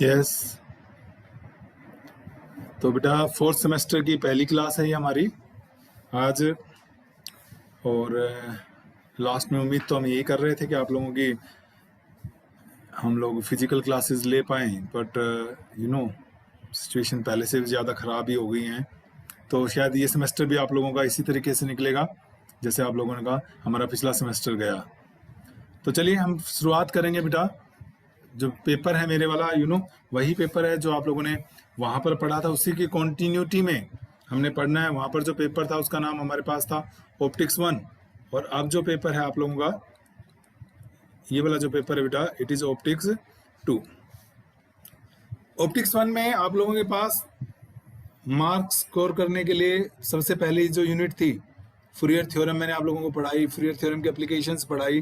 Yes. तो बेटा fourth semester की पहली क्लास है ये हमारी आज। और लास्ट में उम्मीद तो हम यही कर रहे थे कि आप लोगों की हम लोग फिजिकल क्लासेस ले पाएँ, बट सिचुएशन पहले से भी ज़्यादा ख़राब ही हो गई हैं। तो शायद ये सेमेस्टर भी आप लोगों का इसी तरीके से निकलेगा जैसे आप लोगों ने कहा हमारा पिछला सेमेस्टर गया। तो चलिए हम शुरुआत करेंगे बेटा। जो पेपर है मेरे वाला वही पेपर है जो आप लोगों ने वहाँ पर पढ़ा था, उसी की कॉन्टीन्यूटी में हमने पढ़ना है। वहाँ पर जो पेपर था उसका नाम हमारे पास था ऑप्टिक्स 1, और अब जो पेपर है आप लोगों का ये वाला जो पेपर है बेटा, इट इज़ ऑप्टिक्स 2। ऑप्टिक्स 1 में आप लोगों के पास मार्क्स स्कोर करने के लिए सबसे पहली जो यूनिट थी फूरियर थ्योरम, मैंने आप लोगों को पढ़ाई, फूरियर थ्योरम की एप्लीकेशंस पढ़ाई।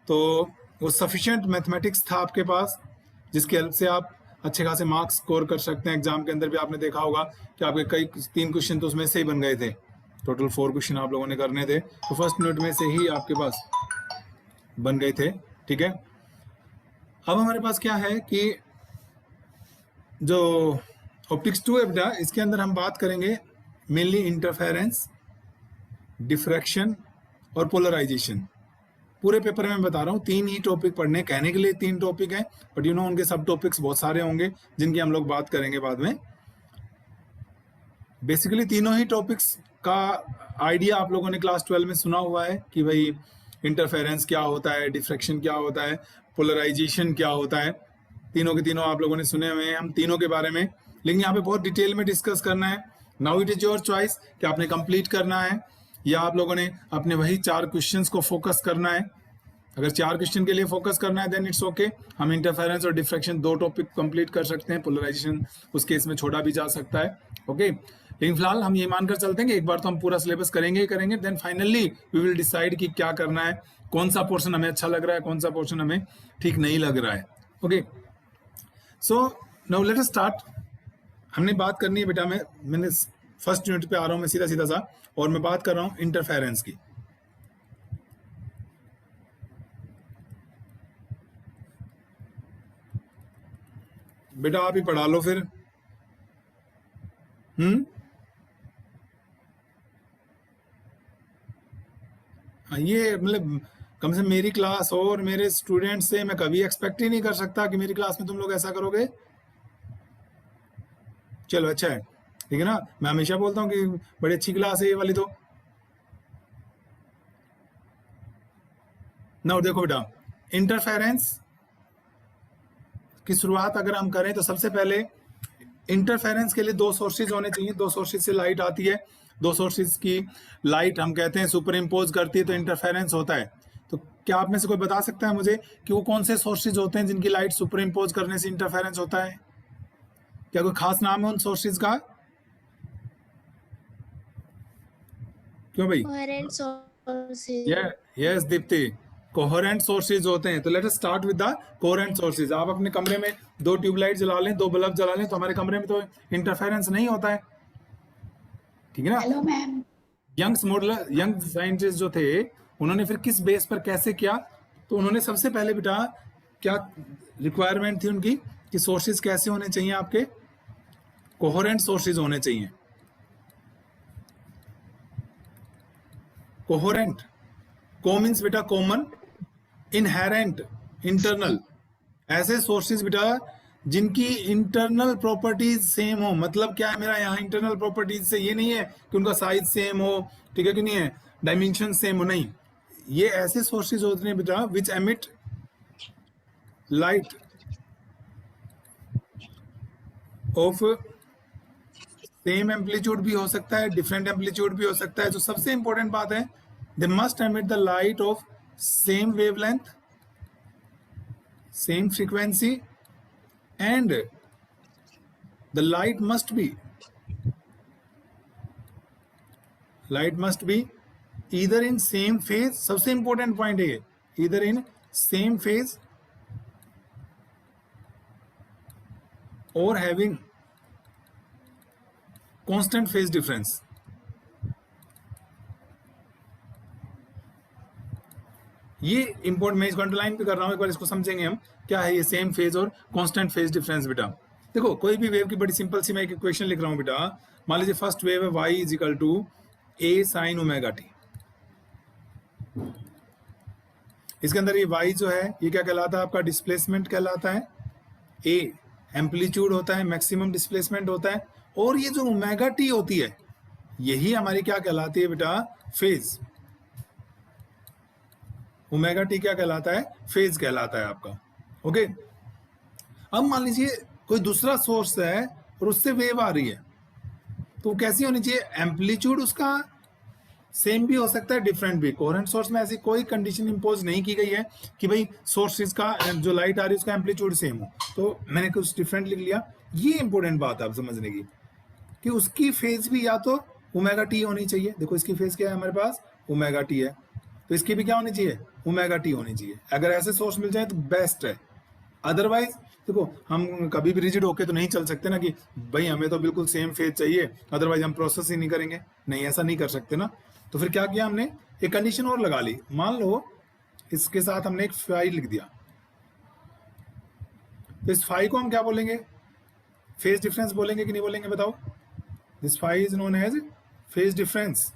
तो वो सफिशिएंट मैथमेटिक्स था आपके पास जिसकी हेल्प से आप अच्छे खासे मार्क्स स्कोर कर सकते हैं। एग्जाम के अंदर भी आपने देखा होगा कि आपके कई 3 क्वेश्चन तो उसमें से ही बन गए थे। टोटल 4 क्वेश्चन आप लोगों ने करने थे, तो फर्स्ट मिनट में से ही आपके पास बन गए थे। ठीक है, अब हमारे पास क्या है कि जो ऑप्टिक्स 2 है बेटा, इसके अंदर हम बात करेंगे मेनली इंटरफेरेंस, डिफ्रैक्शन और पोलराइजेशन। पूरे पेपर में बता रहा हूँ 3 ही टॉपिक पढ़ने, कहने के लिए 3 टॉपिक हैं, बट उनके सब टॉपिक्स बहुत सारे होंगे जिनकी हम लोग बात करेंगे बाद में। बेसिकली तीनों ही टॉपिक्स का आइडिया आप लोगों ने क्लास 12 में सुना हुआ है कि भाई इंटरफेरेंस क्या होता है, डिफ्रैक्शन क्या होता है, पोलराइजेशन क्या होता है। तीनों के तीनों आप लोगों ने सुने हुए हैं हम तीनों के बारे में, लेकिन यहाँ पे बहुत डिटेल में डिस्कस करना है। Now it is your choice कि आपने कंप्लीट करना है या आप लोगों ने अपने वही 4 क्वेश्चंस को फोकस करना है। अगर 4 क्वेश्चन के लिए फोकस करना है देन इट्स ओके, हम इंटरफेरेंस और डिफ्रैक्शन 2 टॉपिक कंप्लीट कर सकते हैं, पोलराइजेशन उस केस में छोड़ा भी जा सकता है। ओके, लेकिन फिलहाल हम ये मानकर चलते हैं कि एक बार तो हम पूरा सिलेबस करेंगे ही करेंगे, then finally we will decide कि क्या करना है, कौन सा पोर्शन हमें अच्छा लग रहा है, कौन सा पोर्शन हमें ठीक नहीं लग रहा है। Okay, so now let us start. हमने बात करनी है बेटा, मैंने फर्स्ट यूनिट पे आ रहा हूँ मैं सीधा सीधा सा, और मैं बात कर रहा हूँ इंटरफेरेंस की। बेटा आप ही पढ़ा लो फिर। ये मतलब कम से कम मेरी क्लास और मेरे स्टूडेंट से मैं कभी एक्सपेक्ट ही नहीं कर सकता कि मेरी क्लास में तुम लोग ऐसा करोगे। चलो अच्छा है, ठीक है ना। मैं हमेशा बोलता हूँ कि बड़ी अच्छी क्लास है ये वाली। तो ना देखो बेटा, इंटरफेरेंस की शुरुआत अगर हम करें तो सबसे पहले इंटरफेरेंस के लिए 2 सोर्सेज होने चाहिए। 2 सोर्सेज से लाइट आती है, 2 सोर्सेज की लाइट हम कहते हैं सुपर इम्पोज करती है तो इंटरफेरेंस होता है। तो क्या आप में से कोई बता सकता है मुझे कि वो कौन से सोर्सेज होते हैं जिनकी लाइट सुपर इम्पोज करने से इंटरफेरेंस होता है? क्या कोई खास नाम है उन सोर्सेज का? क्यों भाई? Coherent sources. Yes Deepti, coherent sources होते हैं। तो let us start with the coherent sources. आप अपने कमरे में 2 ट्यूबलाइट जला लें, 2 बल्ब जला लें, तो हमारे कमरे में तो इंटरफेरेंस नहीं होता है, ठीक है ना। Hello ma'am. यंग साइंटिस्ट जो थे उन्होंने फिर किस बेस पर कैसे किया? तो उन्होंने सबसे पहले बेटा क्या रिक्वायरमेंट थी उनकी कि सोर्सेज कैसे होने चाहिए आपके? कोहेरेंट सोर्सेज होने चाहिए। कोहेरेंट, को मीन्स बेटा कॉमन, इनहेरेंट इंटरनल, ऐसे सोर्सेज बेटा जिनकी इंटरनल प्रॉपर्टीज सेम हो। मतलब क्या है मेरा यहाँ इंटरनल प्रॉपर्टीज से ये नहीं है कि उनका साइज सेम हो, ठीक है कि नहीं है, डायमेंशन सेम हो, नहीं। ये ऐसे सोर्सेज होते हैं बेटा which emit light of same amplitude भी हो सकता है, डिफरेंट एम्पलीट्यूड भी हो सकता है। जो सबसे इंपॉर्टेंट बात है, they must emit the light of same wavelength, same frequency, and the light must be either in same phase, सबसे important point है ये, either in same phase or having constant phase difference। ये important, मैं इसको underline भी कर रहा हूँ, एक बार इसको समझेंगे हम क्या है ये सेम फेज और कांस्टेंट फेज डिफरेंस बेटा। देखो कोई भी वेव की बड़ी सिंपल सी मैं एक इक्वेशन लिख रहा हूँ बेटा। मान लीजिए फर्स्ट वेव है y is equal to a sin omega t. इसके अंदर ये y जो है ये क्या कहलाता है आपका डिस्प्लेसमेंट कहलाता है, a एम्पलीट्यूड होता है, मैक्सिमम डिस्प्लेसमेंट होता है, और ये जो ओमेगा टी होती है यही हमारी क्या कहलाती है बेटा फेज। ओमेगा टी क्या कहलाता है फेज कहलाता है आपका। ओके, अब मान लीजिए कोई दूसरा सोर्स है और उससे वेव आ रही है, तो कैसी होनी चाहिए, एम्पलीट्यूड उसका सेम भी हो सकता है डिफरेंट भी। कोहेरेंट सोर्स में ऐसी कोई कंडीशन इंपोज नहीं की गई है कि भाई सोर्सेज का जो लाइट आ रही है उसका एम्पलीट्यूड सेम हो, तो मैंने कुछ डिफरेंट लिख लिया। ये इंपॉर्टेंट बात है आप समझने की कि उसकी फेज भी या तो ओमेगा टी होनी चाहिए। देखो इसकी फेज क्या है हमारे पास ओमेगा टी है, तो इसकी भी क्या होनी चाहिए ओमेगा टी होनी चाहिए। अगर ऐसे सोर्स मिल जाए तो बेस्ट है, अदरवाइज देखो हम कभी भी रिजिड होके तो नहीं चल सकते ना कि भाई हमें तो बिल्कुल सेम फेज चाहिए अदरवाइज हम प्रोसेस ही नहीं करेंगे, नहीं ऐसा नहीं कर सकते ना। तो फिर क्या किया हमने, एक कंडीशन और लगा ली। मान लो इसके साथ हमने एक फाई लिख दिया, तो इस फाई को हम क्या बोलेंगे, फेज डिफरेंस बोलेंगे कि नहीं बोलेंगे बताओ। This phi is known as phase difference.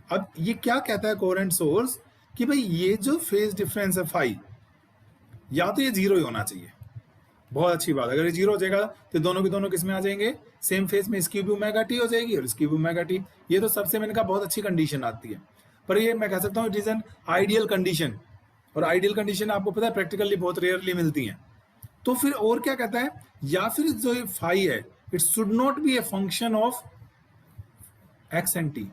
अब ये क्या कहता है कोहेरेंट सोर्स कि भाई ये जो फेज डिफरेंस है फाई, या तो ये जीरो ही होना चाहिए। बहुत अच्छी बात, अगर ये जीरो हो जाएगा तो दोनों के दोनों किस में आ जाएंगे सेम फेज में, इसकी भी ओमेगा टी हो जाएगी और इसकी भी ओमेगा टी। ये तो सबसे मैंने कहा बहुत अच्छी कंडीशन आती है, पर ये मैं कह सकता हूँ it is an ideal condition, और आइडियल कंडीशन आपको पता है प्रैक्टिकली बहुत रेयरली मिलती है। तो फिर और क्या कहता है, या फिर जो ये फाई है it should not be a function of x and T,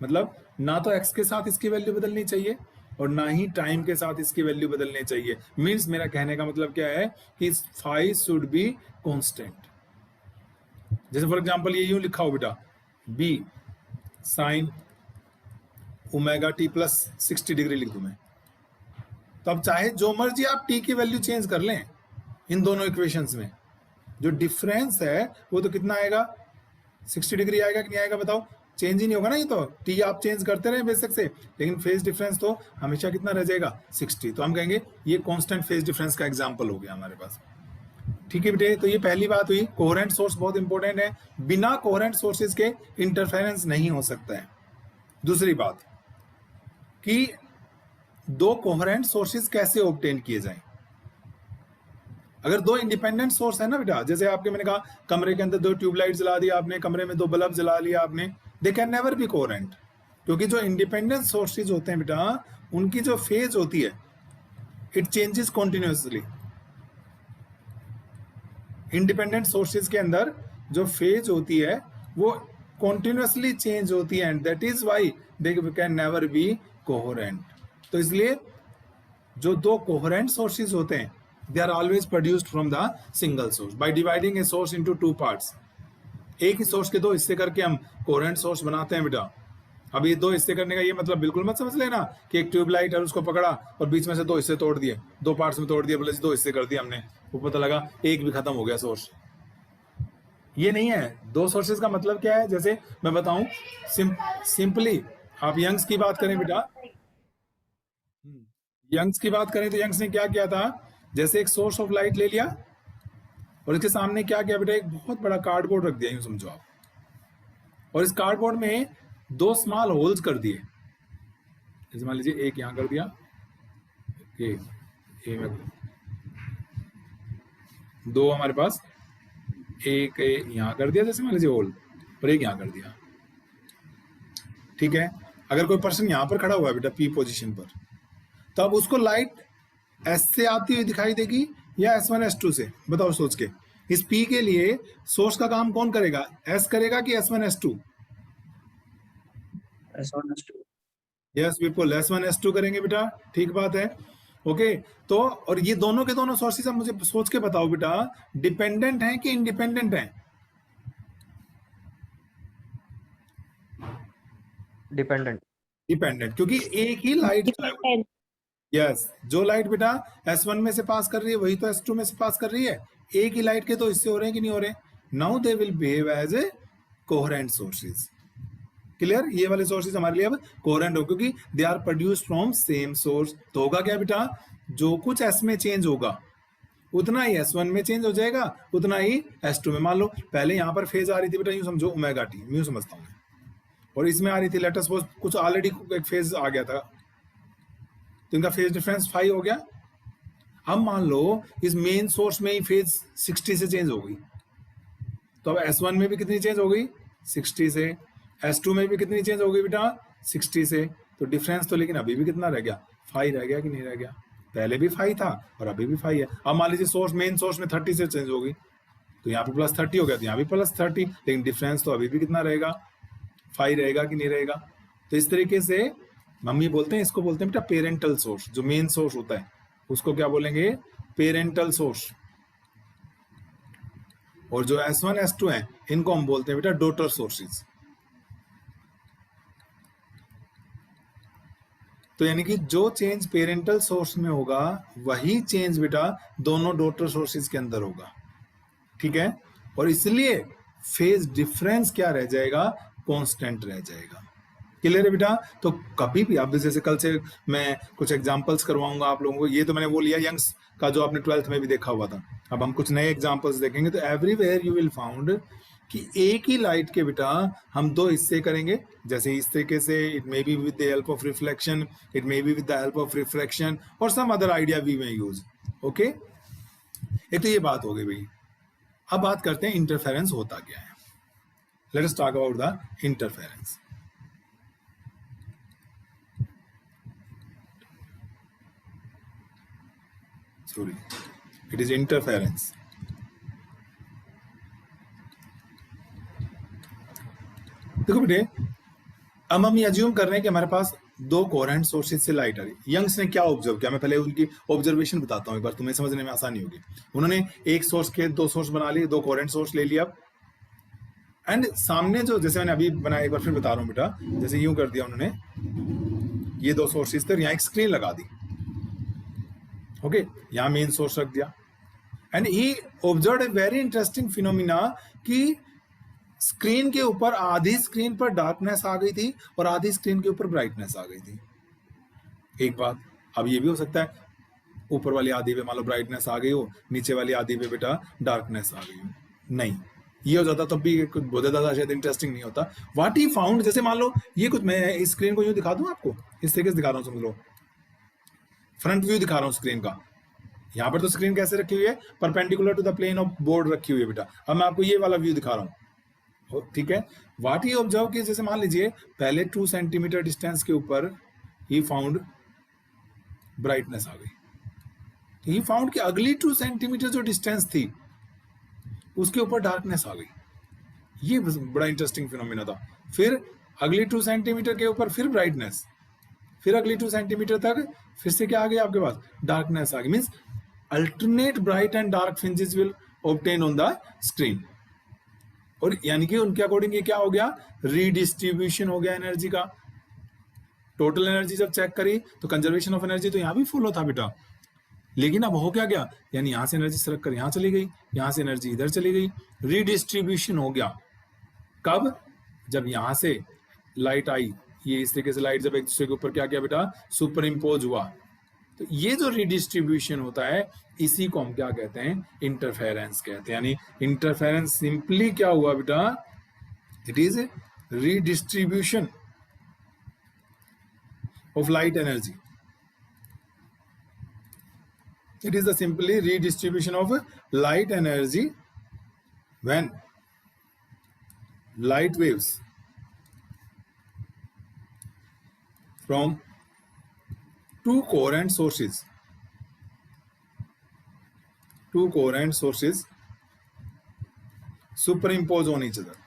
मतलब ना तो एक्स के साथ इसकी वैल्यू बदलनी चाहिए और ना ही टाइम के साथ इसकी वैल्यू बदलनी चाहिए। मींस मेरा कहने का मतलब क्या है कि फाई शुड बी कांस्टेंट। जैसे फॉर एग्जांपल ये यूं लिखा हो बेटा b sin omega t plus 60 degree लिख दूं मैं, तो अब चाहे जो मर्जी आप टी की वैल्यू चेंज कर लें इन दोनों इक्वेशंस में, जो डिफरेंस है वो तो कितना आएगा 60 डिग्री आएगा कि नहीं आएगा बताओ, चेंज ही नहीं होगा ना। ये तो टी आप चेंज करते रहे बेशक से, लेकिन फेज डिफरेंस तो हमेशा कितना रह जाएगा 60। तो हम कहेंगे ये कांस्टेंट फेज डिफरेंस का एग्जांपल हो गया हमारे पास। ठीक है बेटे, तो ये पहली बात हुई, कोहेरेंट सोर्स बहुत इंपॉर्टेंट है, बिना कोहेरेंट सोर्सेज के इंटरफेरेंस नहीं हो सकता है। दूसरी बात कि दो कोहेरेंट सोर्सेज कैसे ऑब्टेन किए जाएं। अगर दो इंडिपेंडेंट सोर्स है ना बेटा, जैसे आपके मैंने कहा कमरे के अंदर दो ट्यूबलाइट जला दिया आपने, कमरे में दो बल्ब जला लिया आपने, they can never be coherent, क्योंकि जो इंडिपेंडेंट सोर्सेज होते हैं बेटा उनकी जो फेज होती है it changes continuously. Independent sources के अंदर जो फेज होती है वो कॉन्टिन्यूसली चेंज होती है, and that is why they can never be coherent. तो इसलिए जो दो कोहेरेंट सोर्सेज होते हैं they are always produced from the single source by dividing a source into two parts। एक ही सोर्स के दो हिस्से करके हम कोहेरेंट सोर्स बनाते हैं बेटा। अब ये दो हिस्से करने का ये मतलब बिल्कुल मत समझ लेना कि एक ट्यूबलाइट है उसको पकड़ा और बीच में से दो हिस्से तोड़ दिए, दो पार्ट्स में तोड़ दिए, बोले दो हिस्से कर दिए हमने, वो पता लगा एक भी खत्म हो गया सोर्स। ये नहीं है। दो सोर्सेज का मतलब क्या है, जैसे मैं बताऊं सिंपली, आप यंग्स की बात करें बेटा, यंग्स की बात करें तो यंग्स ने क्या किया था, जैसे एक सोर्स ऑफ लाइट ले लिया और इसके सामने क्या किया बेटा, एक बहुत बड़ा कार्डबोर्ड रख दिया, यूं समझो आप, और इस कार्डबोर्ड में दो स्मॉल होल्स कर दिए। जैसे मान लीजिए एक यहां कर दिया, दो हमारे पास, एक यहां कर दिया जैसे मान लीजिए होल, और एक यहां कर दिया। ठीक है, अगर कोई पर्सन यहां पर खड़ा हुआ है बेटा पी पोजीशन पर, तो अब उसको लाइट एस से आती हुई दिखाई देगी या S1 S2 से, बताओ सोच के। इस P के लिए सोर्स का काम कौन करेगा, S करेगा कि S1 S2? S1 S2। Yes बिल्कुल S1 S2 करेंगे बेटा, ठीक बात है। ओके, तो और ये दोनों के दोनों सोर्सेज अब मुझे सोच के बताओ बेटा, डिपेंडेंट हैं कि इंडिपेंडेंट हैं? डिपेंडेंट। डिपेंडेंट, क्योंकि एक ही लाइट, यस जो लाइट बेटा S1 में से पास कर रही है वही तो S2 में से पास कर रही है, एक ही लाइट के तो इससे हो रहे हैं कि नहीं हो रहे। Now they will behave as a coherent sources. Clear? ये वाले सोर्सेज हमारे लिए अब कोहेरेंट हो, क्योंकि they are produced from same source. तो होगा क्या बेटा, जो कुछ एस में चेंज होगा उतना ही S1 में चेंज हो जाएगा, उतना ही S2 में। मान लो पहले यहाँ पर फेज आ रही थी बेटा, यूं समझो ओमेगा टी, यूं समझता हूँ मैं, और इसमें आ रही थी लेट अस सपोज कुछ ऑलरेडी एक फेज आ गया था, तो इनका फेज डिफरेंस 5 हो गया। अब मान लो इस मेन सोर्स में ही फेज 60 से चेंज हो गई, तो अब S1 में भी कितनी चेंज हो गई, 60 से। S2 में भी कितनी चेंज हो गई बेटा, 60 से। तो डिफरेंस तो लेकिन अभी भी कितना रह गया, 5 रह गया कि नहीं रह गया? पहले भी 5 था और अभी भी 5 है। अब मान लीजिए सोर्स, मेन सोर्स में 30 से चेंज हो गई, तो यहाँ पे प्लस 30 हो गया, तो यहाँ भी प्लस 30, लेकिन डिफरेंस तो अभी भी कितना रहेगा, 5 रहेगा कि नहीं रहेगा? तो इस तरीके से मम्मी बोलते हैं, इसको बोलते हैं बेटा पेरेंटल सोर्स। जो मेन सोर्स होता है उसको क्या बोलेंगे, पेरेंटल सोर्स। और जो S1 S2 है इनको हम बोलते हैं बेटा डॉटर सोर्सेज। तो यानी कि जो चेंज पेरेंटल सोर्स में होगा वही चेंज बेटा दोनों डॉटर सोर्सेज के अंदर होगा, ठीक है? और इसलिए फेज डिफरेंस क्या रह जाएगा, कांस्टेंट रह जाएगा। क्लियर है बेटा? तो कभी भी आप, जैसे कल से मैं कुछ एग्जांपल्स करवाऊंगा आप लोगों को, ये तो मैंने वो लिया यंग्स का जो आपने 12th में भी देखा हुआ था। अब हम कुछ नए एग्जांपल्स देखेंगे। तो एवरीवेयर यू विल फाउंड कि एक ही लाइट के बेटा हम दो हिस्से करेंगे, जैसे इस तरीके से, it may be with the help of reflection, it may be with the help of refraction और some other idea we may use. Okay, एक तो ये बात हो गई भाई। अब बात करते हैं इंटरफेरेंस होता क्या है। Let us talk about the interference. Sorry, it is interference. देखो बेटे, अब हम ये अज्यूम कर रहे हैं कि हमारे पास दो कोहेरेंट सोर्सेज से लाइट आ रही। यंग्स ने क्या ऑब्जर्व किया, मैं पहले उनकी ऑब्जर्वेशन बताता हूँ एक बार, तुम्हें समझने में आसानी होगी। उन्होंने एक सोर्स के दो सोर्स बना लिए, दो कोहेरेंट सोर्स ले लिया, एंड सामने जो, जैसे मैंने अभी बनाया, एक बार फिर बता रहा हूँ बेटा, जैसे यूं कर दिया उन्होंने, ये दो सोर्सेज थे, यहाँ एक स्क्रीन लगा दी। ओके, यहाँ मेन सोर्स रख दिया, and he observe a very interesting phenomena कि स्क्रीन के ऊपर आधी स्क्रीन पर डार्कनेस आ गई थी और आधी स्क्रीन के ऊपर ब्राइटनेस आ गई थी। एक बात, अब ये भी हो सकता है ऊपर वाली आधी पे मान लो ब्राइटनेस आ गई हो, नीचे वाली आधी पे बेटा डार्कनेस आ गई हो। नहीं, ये हो जाता तब भी कुछ बहुत ज्यादा शायद इंटरेस्टिंग नहीं होता। व्हाट ही फाउंड, जैसे मान लो ये कुछ, मैं इस स्क्रीन को यूं दिखा दूं आपको, इस तरीके से दिखा रहा हूं, समझ लो फ्रंट व्यू दिखा रहा हूं स्क्रीन का। यहाँ पर तो स्क्रीन कैसे रखी हुई है, perpendicular to the plane of board रखी हुई है बेटा। अब मैं आपको ये वाला व्यू दिखा रहा हूँ, ठीक है? व्हाट ही ऑब्जर्व कि जैसे मान लीजिए पहले 2 सेंटीमीटर डिस्टेंस के ऊपर ही फाउंड ब्राइटनेस आ गई। ही फाउंड कि अगली 2 सेंटीमीटर जो डिस्टेंस थी उसके ऊपर डार्कनेस आ गई। ये बड़ा इंटरेस्टिंग फिनोमिना था। फिर अगली 2 सेंटीमीटर के ऊपर फिर ब्राइटनेस, फिर अगली 2 सेंटीमीटर तक फिर से क्या आ गया आपके पास, डार्कनेस आ गई। Means alternate bright and dark fringes will obtain on the screen. और यानी कि उनके अकॉर्डिंग ये क्या हो गया, रीडिस्ट्रीब्यूशन हो गया एनर्जी का। टोटल एनर्जी जब चेक करी तो कंजर्वेशन ऑफ एनर्जी तो यहाँ भी फुल होता बेटा, लेकिन अब हो क्या गया, यानी यहां से एनर्जी सरक कर यहां चली गई, यहां से एनर्जी इधर चली गई, रीडिस्ट्रीब्यूशन हो गया। कब, जब यहां से लाइट आई, ये इस तरीके से लाइट जब एक दूसरे के ऊपर क्या किया बेटा, सुपर इम्पोज हुआ, तो ये जो रीडिस्ट्रीब्यूशन होता है इसी को हम क्या कहते हैं, इंटरफेरेंस कहते हैं। यानी इंटरफेरेंस सिंपली क्या हुआ बेटा, it is redistribution of light energy. It is the simply redistribution of light energy when light waves from two coherent sources superimpose on each other.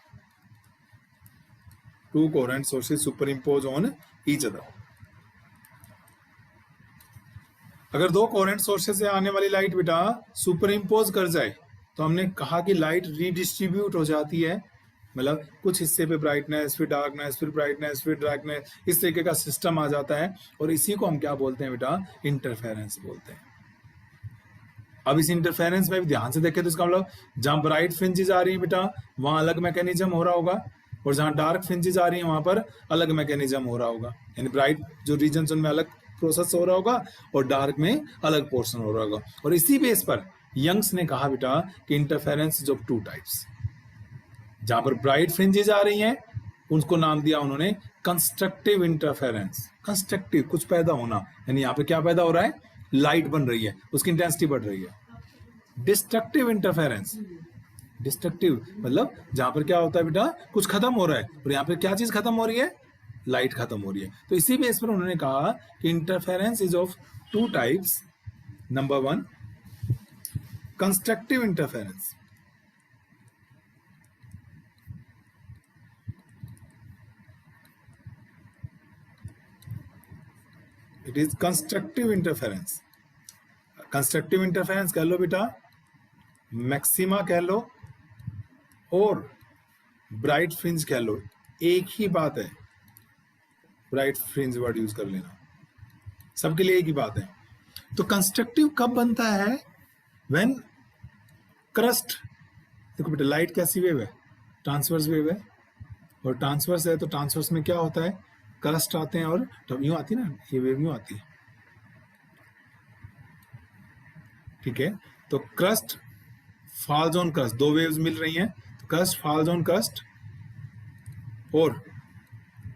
Two coherent sources superimpose on each other. अगर दो coherent sources से आने वाली light बेटा super impose कर जाए तो हमने कहा कि लाइट रीडिस्ट्रीब्यूट हो जाती है। मतलब कुछ हिस्से पे ब्राइटनेस, फिर डार्कनेस, फिर ब्राइटनेस, फिर डार्कनेस, इस तरीके का सिस्टम आ जाता है, और इसी को हम क्या बोलते हैं बेटा, इंटरफेरेंस बोलते हैं। अब इस इंटरफेरेंस में भी ध्यान से देखें तो इसका मतलब जहां ब्राइट फ्रिंजेस आ रही है बेटा वहां अलग मैकेनिज्म हो रहा होगा, और जहां डार्क फ्रिंजेस आ रही हैं वहां पर अलग मैकेनिज्म हो रहा होगा, यानी ब्राइट जो रीजन उनमें अलग प्रोसेस हो रहा होगा और डार्क में अलग पोर्शन हो रहा होगा। और इसी बेस पर यंग्स ने कहा बेटा कि interference is of two types. जहां पर ब्राइट फ्रिंजेस आ रही हैं उसको नाम दिया उन्होंने कंस्ट्रक्टिव इंटरफेरेंस। कंस्ट्रक्टिव, कुछ पैदा होना, यानी यहाँ पे क्या पैदा हो रहा है, लाइट बन रही है, उसकी इंटेंसिटी बढ़ रही है। डिस्ट्रक्टिव इंटरफेरेंस, डिस्ट्रक्टिव मतलब जहां पर क्या होता है बेटा, कुछ खत्म हो रहा है, और यहाँ पे क्या चीज खत्म हो रही है, लाइट खत्म हो रही है। तो इसी बेस पर उन्होंने कहा कि interference is of two types. Number one, constructive interference. It is constructive interference. Constructive interference कह लो बेटा, मैक्सिमा कह लो और ब्राइट फ्रिंज कह लो, एक ही बात है। ब्राइट फ्रिंज वर्ड यूज कर लेना, सबके लिए एक ही बात है। तो कंस्ट्रक्टिव कब बनता है, व्हेन क्रस्ट, देखो बेटा लाइट कैसी वेव है, ट्रांसवर्स वेव है, और ट्रांसवर्स है तो ट्रांसवर्स में क्या होता है, क्रस्ट आते हैं और यूं आती है ना, ये वेव यूं आती है, ठीक है। तो क्रस्ट फॉल्स ऑन क्रस्ट, दो वेव्स मिल रही हैं, तो क्रस्ट फॉल्स ऑन क्रस्ट और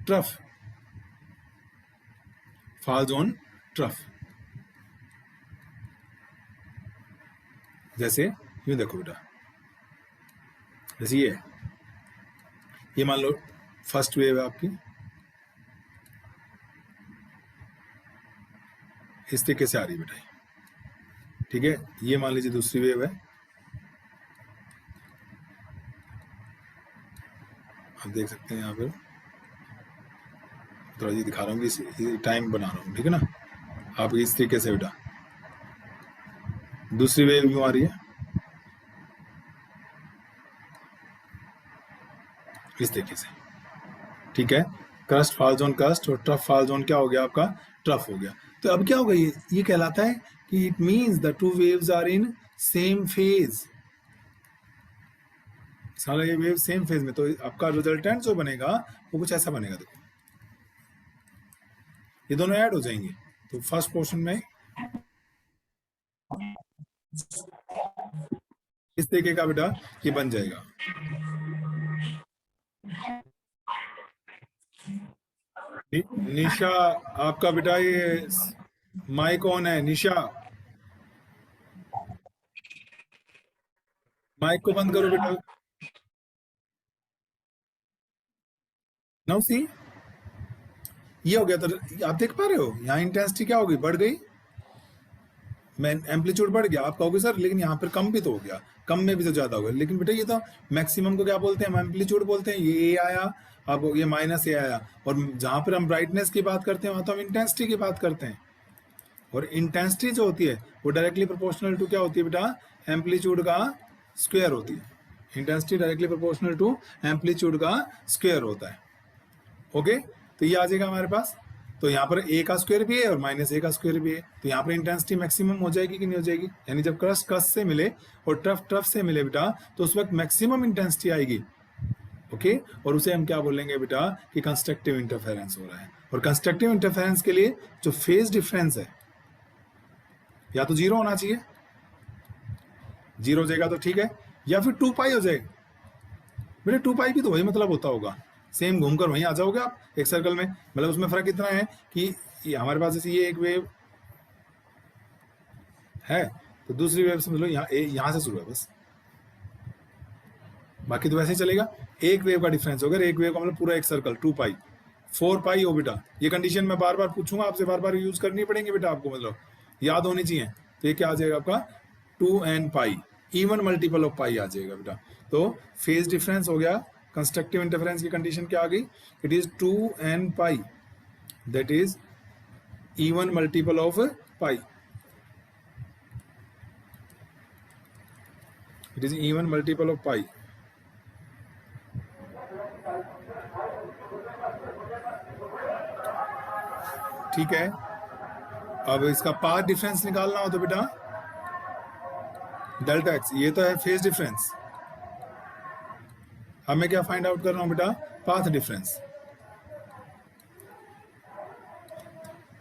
ट्रफ फॉल्स ऑन ट्रफ। जैसे यूं देखो बेटा, जैसे ये मान लो फर्स्ट वेव है आपकी, इस तरीके से आ रही है बेटा, ठीक है। ये मान लीजिए दूसरी वेव है, आप देख सकते हैं यहाँ पर, थोड़ा जी दिखा रहा हूँ कि टाइम बना रहा हूँ, ठीक है ना। आप इस तरीके से बेटा दूसरी वेव यूं आ रही है, इस तरीके से, ठीक है। क्रस्ट फॉल्स ऑन क्रस्ट और ट्रफ फॉल्स ऑन क्या हो गया आपका, ट्रफ हो गया। तो अब क्या होगा, ये कहलाता है कि it means the two waves are in same phase. सारा ये वेव सेम फेज में, तो आपका रिजल्टेंट जो बनेगा वो कुछ ऐसा बनेगा। देखो ये दोनों ऐड हो जाएंगे, तो फर्स्ट पोर्शन में इस तरीके का बेटा ये बन जाएगा। निशा आपका बेटा ये माइक ऑन है, निशा माइक को बंद करो बेटा। नाउ सी, ये हो गया, तो आप देख पा रहे हो यहाँ इंटेंसिटी क्या होगी, बढ़ गई, मैं एम्पलीट्यूड बढ़ गया। आप कहोगे सर लेकिन यहाँ पर कम भी तो हो गया, कम में भी तो ज्यादा हो गया, लेकिन बेटा ये तो मैक्सिमम को क्या बोलते हैं, हम एम्पलीट्यूड बोलते हैं। ये ए आया, अब ये माइनस ए आया, और जहां पर हम ब्राइटनेस की बात करते हैं वहां तो हम इंटेंसिटी की बात करते हैं। और इंटेंसिटी जो होती है वो डायरेक्टली प्रोपोर्शनल टू क्या होती है बेटा, एम्पलीट्यूड का स्क्वायर होती है। Intensity directly proportional to amplitude का स्क्वायर होता है। ओके, तो ये आ जाएगा हमारे पास। तो यहाँ पर ए का स्क्वायर भी है और माइनस ए का स्क्वायर भी है, तो यहाँ पर इंटेंसिटी मैक्सिमम हो जाएगी कि नहीं हो जाएगी, यानी जब क्रस्ट क्रस्ट से मिले और ट्रफ ट्रफ से मिले बेटा, तो उस वक्त मैक्सिमम इंटेंसिटी आएगी। ओके, और उसे हम क्या बोलेंगे बेटा कि कंस्ट्रक्टिव इंटरफेरेंस हो रहा है। और कंस्ट्रक्टिव इंटरफेरेंस के लिए जो फेज डिफरेंस है या तो जीरो होना चाहिए, जीरो हो जाएगा तो ठीक है, या फिर 2 पाई हो जाएगा। बेटा 2 पाई भी तो वही मतलब होता होगा, सेम घूमकर वहीं आ जाओगे आप एक सर्कल में। मतलब उसमें फर्क इतना है कि हमारे पास जैसे ये एक वेव है, तो दूसरी वेव समझ लो यहाँ से शुरू है बस, बाकी तो वैसे ही चलेगा। एक वेव का डिफरेंस होगा, एक वेव का मतलब पूरा एक सर्कल 2 पाई, 4 पाई हो बेटा। ये कंडीशन मैं बार बार पूछूंगा आपसे, बार बार यूज करनी पड़ेंगे बेटा आपको, मतलब याद होनी चाहिए। तो ये क्या आ जाएगा आपका 2n pi, even multiple of pi आ जाएगा बेटा। तो फेज डिफरेंस हो गया, कंस्ट्रक्टिव इंटरफेरेंस की कंडीशन क्या आ गई, it is 2n pi, that is even multiple of pi, it is even multiple of pi. ठीक है, अब इसका पाथ डिफरेंस निकालना हो तो बेटा डेल्टा एक्स, ये तो है फेज डिफरेंस। अब मैं क्या फाइंड आउट कर रहा हूं बेटा, पाथ डिफरेंस।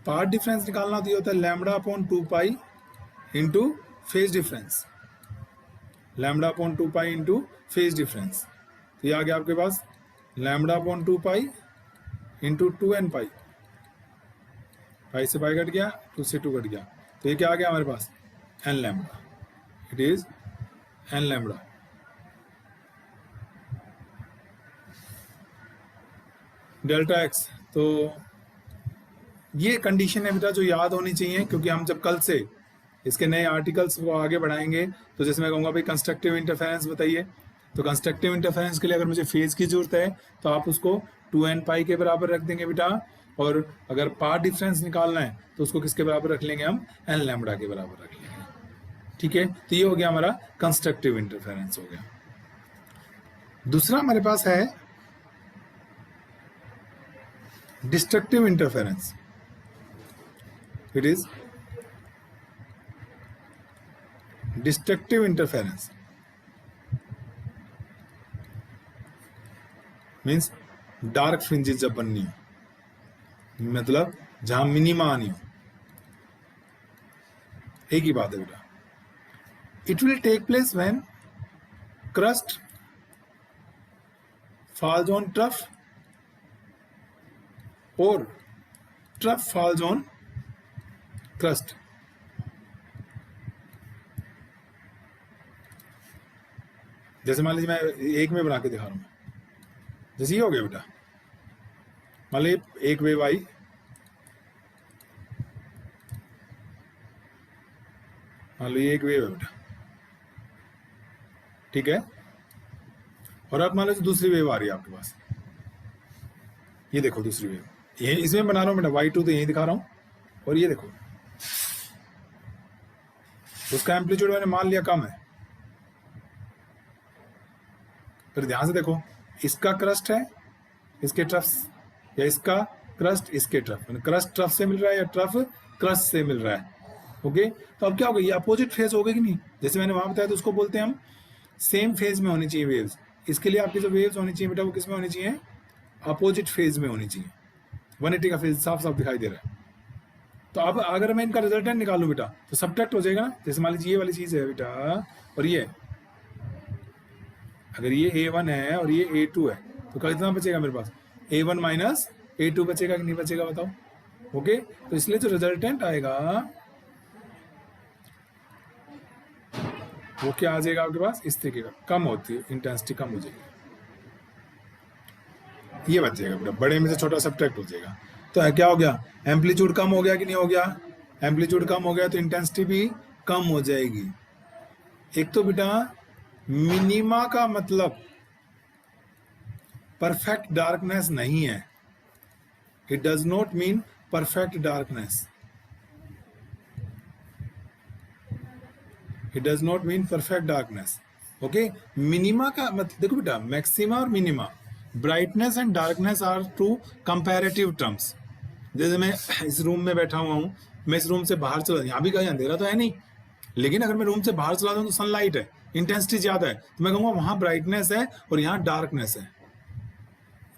पाथ डिफरेंस निकालना तो ये होता है lambda upon 2 pi into phase difference, lambda upon 2 pi into phase difference. तो ये आ गया आपके पास lambda upon 2 pi into 2n pi, pi से पाई कट गया, 2 से 2 कट गया, तो ये क्या आ गया हमारे पास n lambda, it is n lambda. Delta x, तो ये कंडीशन है बेटा जो याद होनी चाहिए, क्योंकि हम जब कल से इसके नए आर्टिकल्स को आगे बढ़ाएंगे तो जैसे मैं कहूँगा भाई कंस्ट्रक्टिव इंटरफेरेंस बताइए, तो कंस्ट्रक्टिव इंटरफेरेंस के लिए अगर मुझे फेज की जरूरत है तो आप उसको 2n पाई के बराबर रख देंगे बेटा, और अगर पाथ डिफरेंस निकालना है तो उसको किसके बराबर रख लेंगे हम, n लैम्बडा के बराबर रख लेंगे। ठीक है, तो ये हो गया हमारा कंस्ट्रक्टिव इंटरफेरेंस हो गया। दूसरा हमारे पास है destructive interference. It is destructive interference means dark fringes जब बननी हो, मतलब जहां मिनिमा आनी हो, एक ही बात है बेटा। It will take place when crest falls on trough or trough falls on crust। जैसे मान लीजिए मैं एक में बना के दिखा रहा हूं, जैसे ये हो गया बेटा, मान लीजिए एक वेव आई, मान लो ये एक वेव है बेटा, ठीक है, और अब मान लो दूसरी वेव आ रही है आपके पास, ये देखो दूसरी वेव, ये इसमें बना रहा हूं बेटा y2, तो यही दिखा रहा हूं, और ये देखो उसका एम्पलीट्यूड मैंने मान लिया कम है, फिर ध्यान से देखो इसका क्रस्ट है इसके ट्रफ्स, या इसका क्रस्ट इसके ट्रफ, क्रस्ट ट्रफ से मिल रहा है या ट्रफ क्रस्ट से मिल रहा है। ओके, तो अब क्या होगा, ये अपोजिट फेज हो गई कि नहीं, जैसे मैंने वहां बताया, तो उसको बोलते हैं हम सेम फेज में होनी चाहिए वेव्स। इसके लिए आपकी जो वेव्स होनी चाहिए बेटा वो किस में होनी चाहिए, अपोजिट फेज में होनी चाहिए। 180 का फेज साफ साफ दिखाई दे रहा है। तो अब अगर मैं इनका रिजल्टेंट निकालूं बेटा तो सब्ट्रैक्ट हो जाएगा ना, जैसे मान लीजिए ये वाली चीज है बेटा, और ये अगर ये A1 है और ये A2 है, तो कितना बचेगा मेरे पास, A1 माइनस A2 बचेगा कि नहीं बचेगा बताओ। ओके, तो इसलिए जो रिजल्टेंट आएगा वो क्या आ जाएगा आपके पास, इस तरीके का, कम होती है इंटेंसिटी, कम हो जाएगी, ये बच जाएगा बेटा, बड़े में से छोटा सब्ट्रैक्ट हो जाएगा। तो क्या हो गया, एम्पलीट्यूड कम हो गया कि नहीं हो गया, एम्पलीट्यूड कम हो गया तो इंटेंसिटी भी कम हो जाएगी। एक तो बेटा मिनिमा का मतलब परफेक्ट डार्कनेस नहीं है, it does not mean perfect darkness, it does not mean perfect darkness. Okay, minima का मतलब देखो बेटा, मैक्सिमा और minima, brightness and darkness are two comparative terms. जैसे मैं इस रूम में बैठा हुआ हूं, मैं इस रूम से बाहर चला, यहाँ भी कहीं अंधेरा तो है नहीं, लेकिन अगर मैं रूम से बाहर चला जाऊं तो सनलाइट है, इंटेंसिटी ज्यादा है, तो मैं कहूंगा वहां ब्राइटनेस है और यहाँ डार्कनेस है।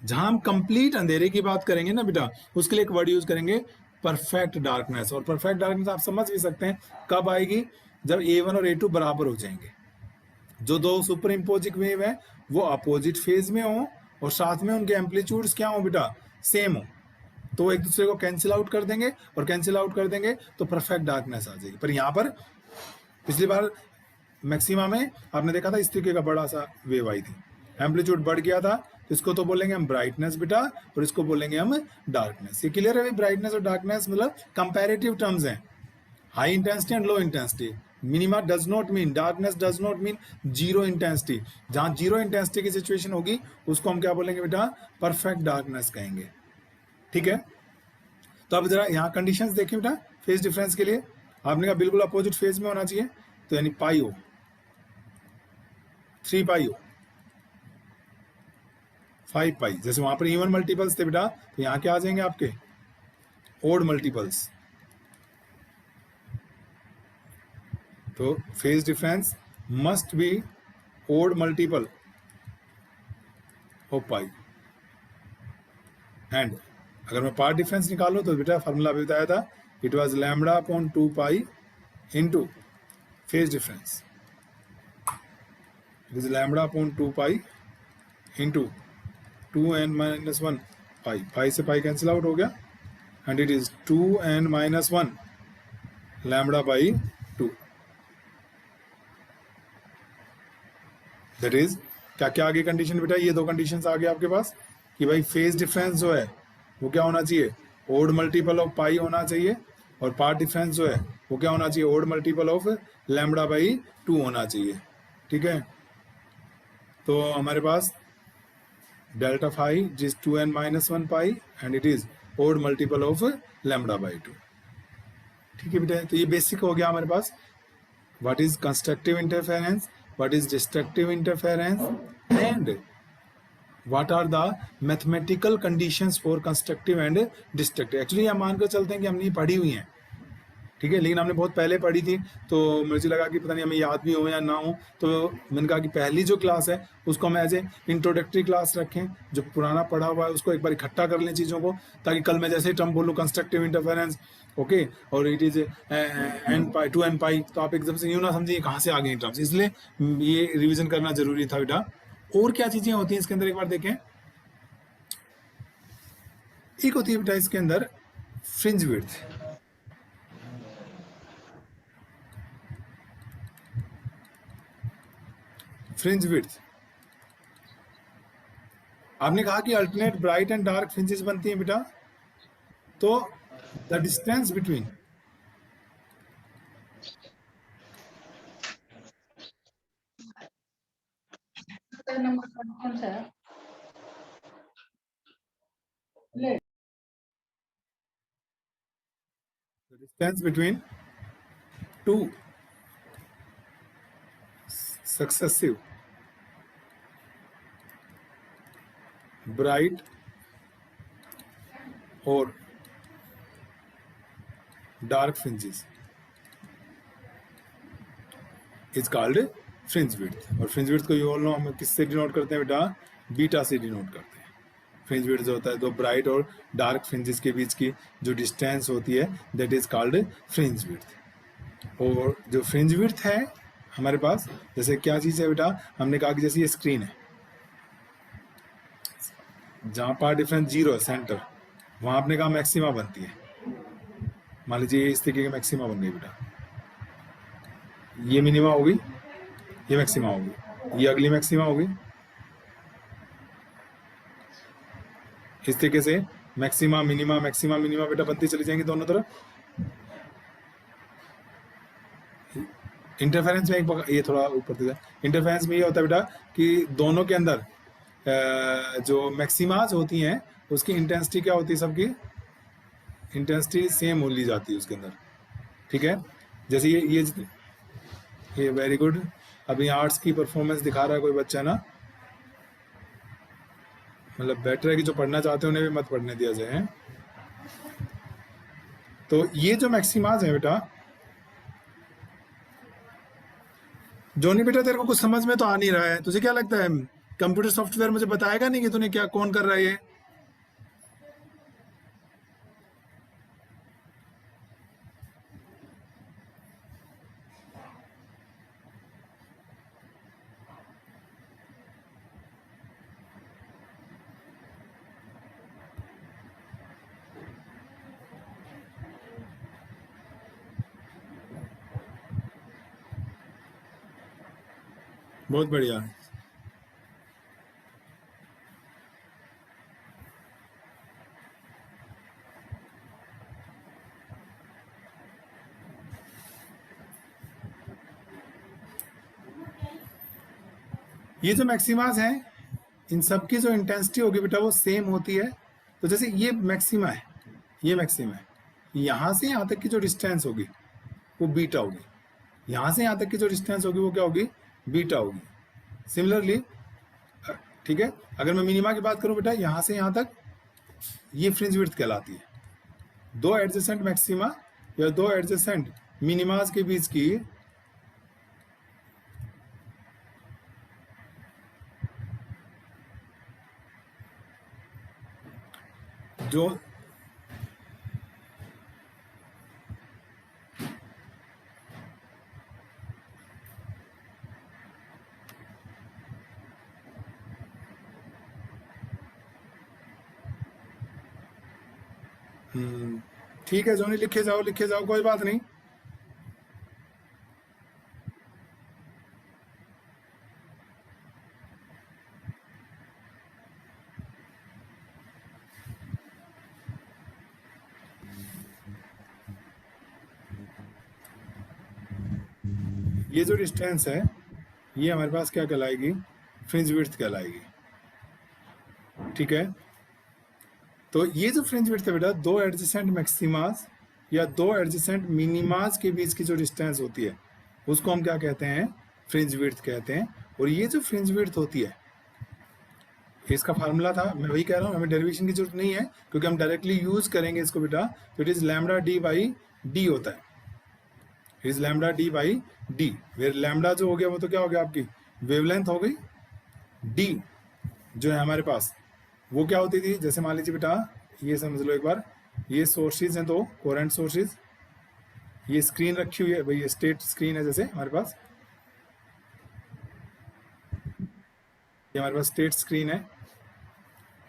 जहां हम कंप्लीट अंधेरे की बात करेंगे ना बेटा, उसके लिए एक वर्ड यूज करेंगे परफेक्ट डार्कनेस। और परफेक्ट डार्कनेस आप समझ भी सकते हैं कब आएगी, जब A1 और A2 बराबर हो जाएंगे, जो दो सुपर इम्पोजिट वेव है वो अपोजिट फेज में हो और साथ में उनके एम्पलीट्यूड्स क्या हो बेटा, सेम हो, तो एक दूसरे को कैंसिल आउट कर देंगे, और कैंसिल आउट कर देंगे तो परफेक्ट डार्कनेस आ जाएगी। पर यहाँ पर पिछली बार मैक्सिमा में आपने देखा था इस तरीके का बड़ा सा वेव आई थी, एम्पलीट्यूड बढ़ गया था, तो इसको तो बोलेंगे हम ब्राइटनेस बेटा, और इसको बोलेंगे हम डार्कनेस। ये क्लियर है, ब्राइटनेस और डार्कनेस मतलब कंपैरेटिव टर्म्स हैं, high intensity and low intensity. Minima does not mean, darkness does not mean zero intensity. जहां जीरो इंटेंसिटी की सिचुएशन होगी उसको हम क्या बोलेंगे बेटा, परफेक्ट डार्कनेस कहेंगे। ठीक है, तो अब जरा यहाँ कंडीशंस देखिए बेटा, फेज डिफरेंस के लिए आपने कहा बिल्कुल अपोजिट फेज में होना चाहिए, तो यानी पाई हो, 3 पाई हो, 5 पाई, जैसे वहां पर इवन मल्टीपल्स थे बेटा, तो यहाँ क्या आ जाएंगे आपके ओड मल्टीपल्स। तो phase difference must be odd multiple of pi, and अगर मैं पार्ट डिफरेंस निकालूं तो बेटा फार्मूला भी बताया था, it was lambda upon 2 pi into phase difference, it is lambda upon 2 pi into 2n minus 1 pi, pi से पाई कैंसिल आउट हो गया, and it is 2n minus 1 lambda by 2, that is क्या क्या आगे condition बेटा, ये दो conditions आ गए आपके पास कि भाई फेज डिफरेंस जो है वो क्या होना चाहिए, ओड मल्टीपल ऑफ पाई होना चाहिए, और पार्ट डिफरेंस जो है वो क्या होना चाहिए, odd multiple of lambda by 2 होना चाहिए। ठीक है, तो हमारे पास डेल्टा फाई जिस 2n minus 1 pi and it is odd multiple of lambda by 2। ठीक है बेटा, तो ये बेसिक हो गया हमारे पास, what is constructive interference, what is destructive interference, and what are the mathematical conditions for constructive and destructive। Actually हम मानकर चलते हैं कि हमने ये पढ़ी हुई हैं, ठीक है, लेकिन हमने बहुत पहले पढ़ी थी, तो मुझे लगा कि पता नहीं हमें याद भी हो या ना हो, तो मैंने कहा कि पहली जो क्लास है उसको हम एज ए इंट्रोडक्टरी क्लास रखें, जो पुराना पढ़ा हुआ है उसको एक बार इकट्ठा कर लें चीज़ों को, ताकि कल मैं जैसे टर्म बोलूँ कंस्ट्रक्टिव इंटरफेरेंस, ओके, और it is an pi 2n पाई, तो आप एकदम से यूँ ना समझिए कहाँ से आ गई टर्म्स, इसलिए ये रिविजन करना जरूरी था बेटा। और क्या चीज़ें होती हैं इसके अंदर एक बार देखें, एक होती है बेटा इसके अंदर फ्रिंज विड्थ, फ्रिंज विड्थ आपने कहा कि alternate bright and dark fringes बनती हैं बेटा, तो the distance between two successive bright और dark fringes is called fringe width. और फ्रिंज विड्थ को यू ऑल नो हम किससे डिनोट करते हैं बेटा, बीटा से डिनोट करते हैं। फ्रिंज विड्थ जो होता है तो ब्राइट और डार्क फ्रिंजेस के बीच की जो डिस्टेंस होती है that is called fringe width. और जो फ्रिंज विड्थ है हमारे पास, जैसे क्या चीज़ है बेटा, हमने कहा कि जैसे ये स्क्रीन है, जहाँ पार डिफरेंस 0 है सेंटर, वहाँ आपने कहा मैक्सिमा बनती है, मान लीजिए इस तरीके की मैक्सिमा बन गई बेटा, ये मिनिमा होगी, ये मैक्सिमा होगी, ये अगली मैक्सिमा होगी, इस तरीके से मैक्सिमा मिनिमा बेटा बनती चली जाएंगी दोनों तरफ। इंटरफेरेंस में ये थोड़ा ऊपर से, इंटरफेरेंस में ये होता है बेटा कि दोनों के अंदर जो मैक्सिमाज होती हैं उसकी इंटेंसिटी क्या होती है, सबकी इंटेंसिटी सेम हो ली जाती है उसके अंदर। ठीक है, जैसे ये वेरी गुड, अभी आर्ट्स की परफॉर्मेंस दिखा रहा है कोई बच्चा ना, मतलब बेटर है कि जो पढ़ना चाहते हैं उन्हें भी मत पढ़ने दिया जाए। तो ये जो मैक्सिमाज है बेटा, जोनी बेटा तेरे को कुछ समझ में तो आ नहीं रहा है, तुझे क्या लगता है कंप्यूटर सॉफ्टवेयर मुझे बताएगा नहीं कि तूने क्या कौन कर रहा है ये? बहुत बढ़िया, ये जो मैक्सिमाज हैं इन सब की जो इंटेंसिटी होगी बेटा वो सेम होती है। तो जैसे ये मैक्सिमा है, ये मैक्सिमा है, यहाँ से यहाँ तक की जो डिस्टेंस होगी वो बीटा होगी, यहाँ से यहाँ तक की जो डिस्टेंस होगी वो क्या होगी, बीटा होगी। सिमिलरली ठीक है, अगर मैं मिनिमा की बात करूं बेटा, यहाँ से यहाँ तक ये फ्रिंज विड्थ कहलाती है। दो एडजेसेंट मैक्सिमा या दो एडजेसेंट मिनिमाज के बीच की जो ठीक है जोनी, लिखे जाओ, कोई बात नहीं। ये जो डिस्टेंस है ये हमारे पास क्या कहलाएगी, फ्रिंज विड्थ कहलाएगी, ठीक है। तो ये जो फ्रिंज विड्थ है बेटा, दो एडजेसेंट मैक्सिमास या दो एडजेसेंट मिनिमास के बीच की जो डिस्टेंस होती है उसको हम क्या कहते हैं, फ्रिंज विड्थ कहते हैं। और ये जो फ्रिंज विड्थ होती है इसका फार्मूला था, मैं वही कह रहा हूँ, हमें डेरिवेशन की जरूरत नहीं है क्योंकि हम डायरेक्टली यूज करेंगे इसको बेटा। तो it is lambda D by D होता है, it is lambda D by D, where lambda जो हो गया वो तो क्या हो गया, आपकी वेवलेंथ हो गई। डी जो है हमारे पास वो क्या होती थी, जैसे मान लीजिए बेटा ये समझ लो एक बार, ये सोर्सेज हैं दो कोरेंट सोर्सेज, ये स्क्रीन रखी हुई है भाई, ये स्टेट स्क्रीन है जैसे हमारे पास, ये हमारे पास स्टेट स्क्रीन है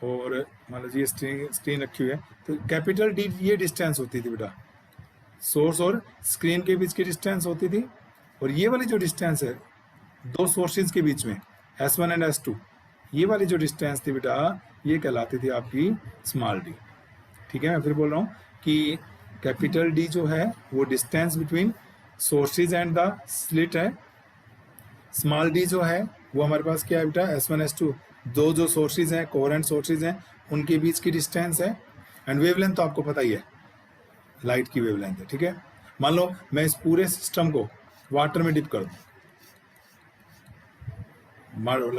और मान लीजिए स्क्रीन रखी हुई है। तो कैपिटल डी ये डिस्टेंस होती थी बेटा, सोर्स और स्क्रीन के बीच की डिस्टेंस होती थी। और ये वाली जो डिस्टेंस है दो सोर्सेज के बीच में S1 एंड S2, ये वाली जो डिस्टेंस थी बेटा ये कहलाती थी आपकी स्मॉल डी, ठीक है। मैं फिर बोल रहा हूँ कि कैपिटल डी जो है वो distance between sources and the slit है, स्मॉल डी जो है वो हमारे पास क्या है बेटा, S1 S2, दो जो सोर्सेज हैं कोहेरेंट सोर्सेज हैं उनके बीच की डिस्टेंस है। एंड वेवलेंथ तो आपको पता ही है, लाइट की वेवलेंथ है, ठीक है। मान लो मैं इस पूरे सिस्टम को वाटर में डिप कर दूं,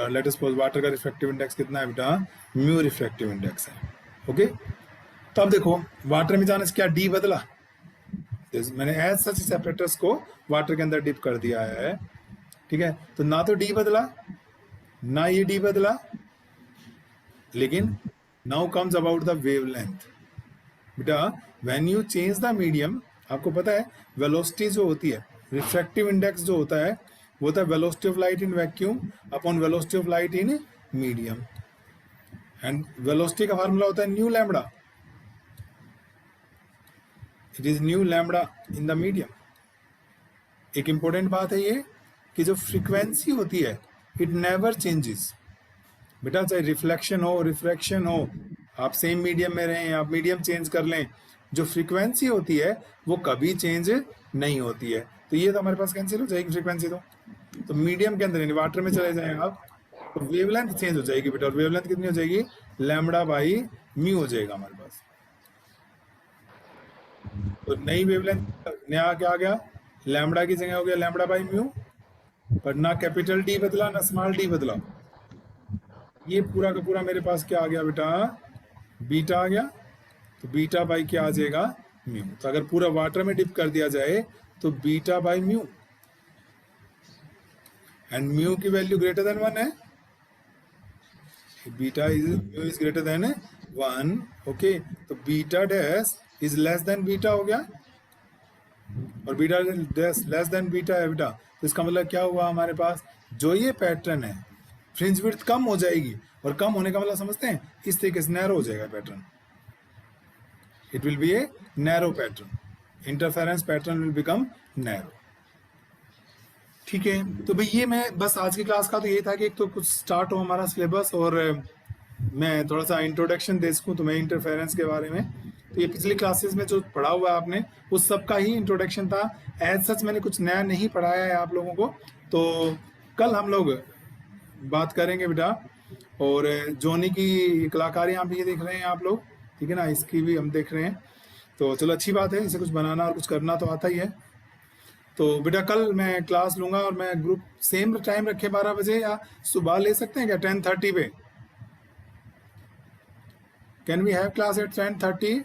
लेट अस सपोज वाटर का रिफ्रैक्टिव इंडेक्स कितना है बेटा, म्यू रिफ्रैक्टिव इंडेक्स है, ओके। तो अब देखो वाटर में जाने से क्या डी बदला, मैंने एज सच सेपरेटर्स को वाटर के अंदर डिप कर दिया है, ठीक है। तो ना तो डी बदला ना ये डी बदला, लेकिन now comes about the wavelength बेटा। When you change the medium, आपको पता है वेलोसिटी जो होती है, रिफ्रैक्टिव इंडेक्स जो होता है वो होता है velocity of light in vacuum upon velocity of light in medium, and velocity का फार्मूला होता है new lambda, it is new lambda in the medium. एक इंपॉर्टेंट बात है ये कि जो फ्रीक्वेंसी होती है इट नेवर चेंजेस बेटा, चाहे रिफ्लेक्शन हो रिफ्रैक्शन हो, आप सेम मीडियम में रहें, आप मीडियम चेंज कर लें, जो फ्रीक्वेंसी होती है वो कभी चेंज नहीं होती है। तो ये तो हमारे पास कैंसिल हो जाएगी फ्रीक्वेंसी, तो मीडियम के अंदर यानी वाटर में चले जाएं आप तो वेवलेंथ चेंज हो जाएगी बेटा, और वेवलेंथ कितनी हो जाएगी, लैम्बडा बाई म्यू हो जाएगा हमारे पास। तो नई वेवलेंथ नया क्या आ गया, लैम्बडा की जगह हो गया लैम्बडा बाई म्यू, पर ना कैपिटल डी बदला ना स्मॉल डी बदला, ये पूरा का पूरा मेरे पास क्या आ गया बेटा, बीटा आ गया। तो बीटा बाई क्या आ जाएगा, म्यू। तो अगर पूरा वाटर में डिप कर दिया जाए तो beta by mu, and mu की वैल्यू ग्रेटर देन 1 है, beta is mu is greater than 1, okay. तो beta dash is less than beta हो गया, और beta dash less than beta है बेटा। तो इसका मतलब क्या हुआ, हमारे पास जो ये पैटर्न है फ्रिंज विड्थ कम हो जाएगी, और कम होने का मतलब समझते हैं, इस तरीके से नैरो हो जाएगा pattern, it will be a narrow pattern, interference pattern will become narrow, ठीक है। तो भाई ये मैं बस आज की क्लास का तो ये था कि एक तो कुछ स्टार्ट हो हमारा सिलेबस, और मैं थोड़ा सा इंट्रोडक्शन दे सकूँ तुम्हें इंटरफेरेंस के बारे में। तो ये पिछली क्लासेस में जो पढ़ा हुआ है आपने उस सब का ही इंट्रोडक्शन था, एज सच मैंने कुछ नया नहीं पढ़ाया है आप लोगों को। तो कल हम लोग बात करेंगे बेटा, और जोनी की कलाकारी यहाँ पे ये देख रहे हैं आप लोग, ठीक है ना, इसकी भी हम देख रहे हैं। तो चलो अच्छी बात है, इसे कुछ बनाना और कुछ करना तो आता ही है। तो बेटा कल मैं क्लास लूँगा, और मैं ग्रुप सेम टाइम रखे 12 बजे, या सुबह ले सकते हैं क्या 10:30 पे, can we have class at 10:30?